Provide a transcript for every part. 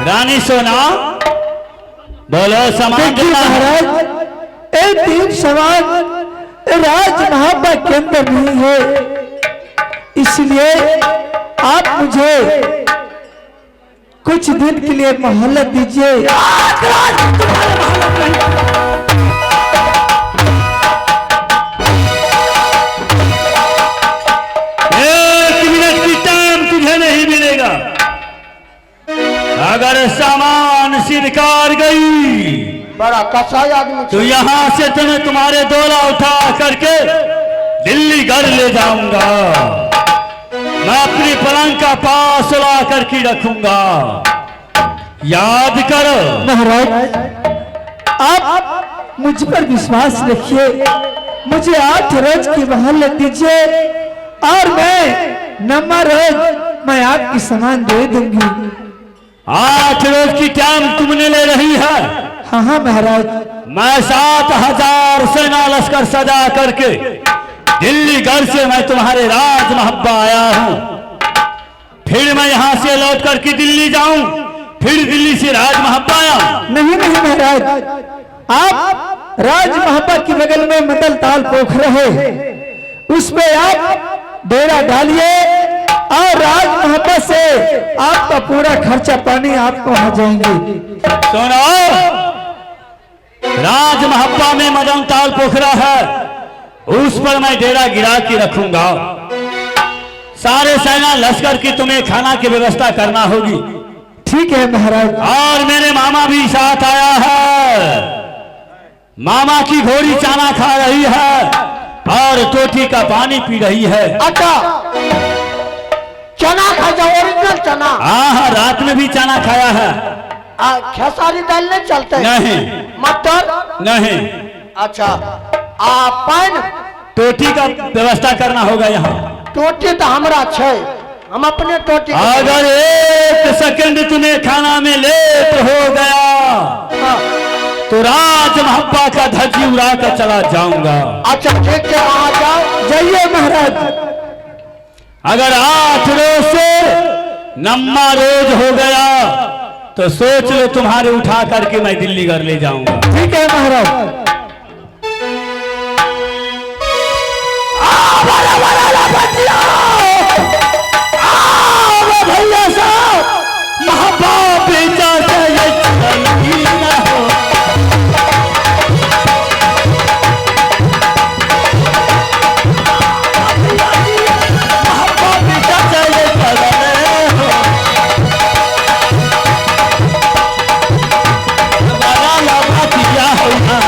रानी सोना बोलो सामान कितना है? महाराज ये तीन सामान राज महाबा के अंदर नहीं है, इसलिए आप मुझे कुछ दिन के लिए मोहलत दीजिए। एक मिनट की टाइम तुझे नहीं मिलेगा। अगर सामान स्वीकार गई बड़ा कसाई आदमी तो यहाँ से तुम्हें तुम्हारे डोला उठा करके दिल्ली घर ले जाऊंगा। मैं अपनी पलंग का पास ला करके रखूंगा। याद करो महाराज आप मुझ पर विश्वास रखिए, मुझे 8 रोज की मोहलत दीजिए और मैं 9वां रोज मैं आपकी सामान दे दूंगी। 8 रोज की टाइम तुमने ले रही है। हाँ हाँ महाराज। मैं 7000 सेना लश्कर सजा करके दिल्ली घर से मैं तुम्हारे राज महब्बा आया हूं। फिर मैं यहां से लौट करके दिल्ली जाऊं, फिर दिल्ली से राज महब्बा आया। नहीं नहीं महाराज, आप राज महाबा के बगल में मदल ताल पोखर है, उस पे आप डेरा डालिए और राज महाबा से आपका पूरा खर्चा पानी आपको आ जाएंगे। सुनो, राज महब्बा में मदन ताल पोखरा है, उस पर मैं डेरा गिरा के रखूंगा। सारे सेना लश्कर की तुम्हें खाना की व्यवस्था करना होगी। ठीक है महाराज। और मेरे मामा भी साथ आया है। मामा की घोड़ी चाना खा रही है और टोटी का पानी पी रही है। अच्छा, चना खा जाओ, ओरिजिनल चना। हाँ, रात में भी चना खाया है। खेसारी दाल नहीं चलते? नहीं। मटर? नहीं। अच्छा, पान? टोटी का व्यवस्था करना होगा यहाँ। टोटी तो हमारा छे, हम अपने टोटी। अगर 1 सेकंड तुम्हें खाना में लेट हो गया तो राज महब्बा का धज्जी उड़ा कर चला जाऊंगा। अच्छा ठीक है, वहां जाओ। जाइए महाराज। अगर 8 रोज से 9वां रोज हो गया तो सोच लो तुम्हारे उठा करके मैं दिल्ली घर ले जाऊंगा। ठीक है महाराज। भैया साहब, महब्बा बेचा चाहिए ना हो। महब्बा बेचा चाहिए हो। हमारा लाभा किया होगा।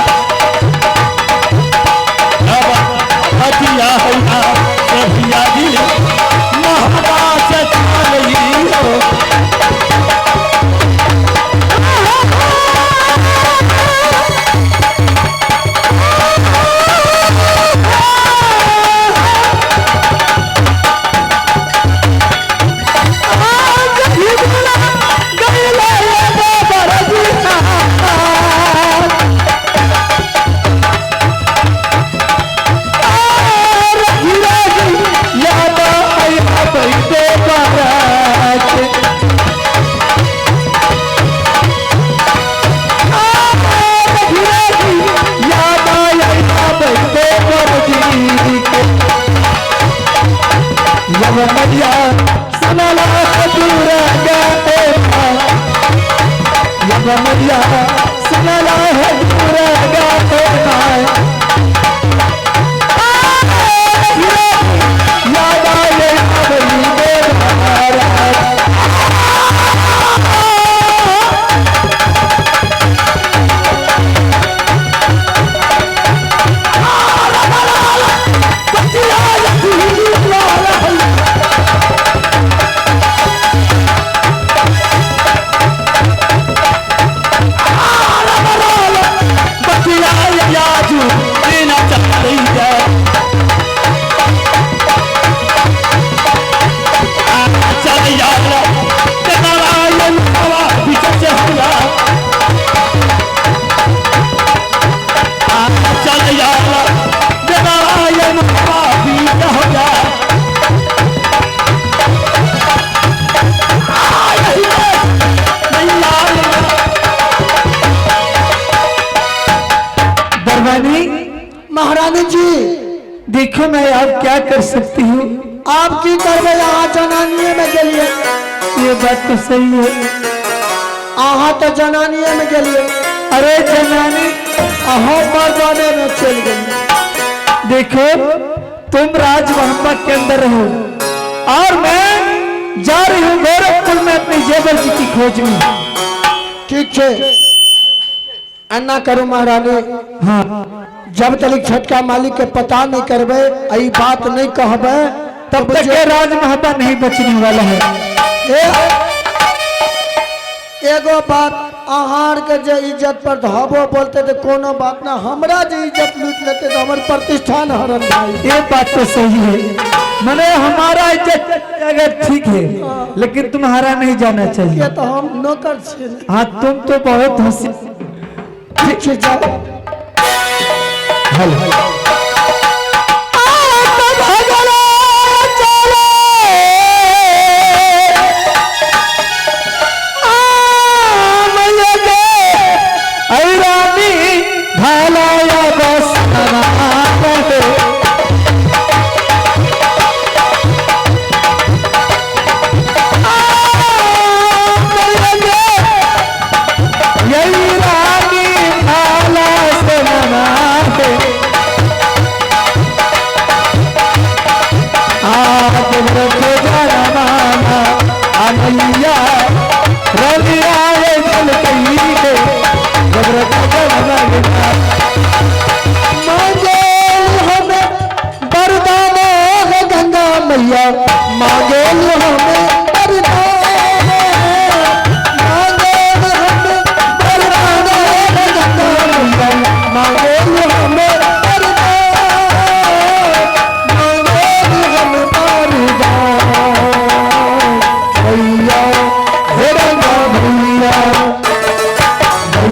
देखो मैं अब क्या कर सकती हूँ। आप की करबे यहाँ जनानिए में गेलिए। ये बात तो सही है। अहाँ तो जनानिए में गेलिए। अरे जनानी, अहाँ मर्दाने में चल गई। देखो तुम राज मोहब्बत के अंदर रहो और मैं जा रही हूँ गोरखपुर में अपनी जेवर जी की खोज में। ठीक है, अन्ना करो महारानी। हाँ, जब तक छटका मालिक के पता नहीं करबे, यही बात नहीं कहबे, तब तक ये राज मोहब्बत नहीं बचने वाला है। एगो बात, आहार के जे इज्जत पर धाबो बोलते थे कोनो बात ना, हमरा जे इज्जत लूट लेते तो हमारे प्रतिष्ठान हरन भाई। ये बात तो सही है। मैंने हमारा इज्जत अगर ठीक है, लेकिन तुम्हारा नहीं जाना ये चाहिए। तो हम नौकर छे। हाँ, तुम तो बहुत हंसी। ठीक है, जाओ। हेलो मांगे हमें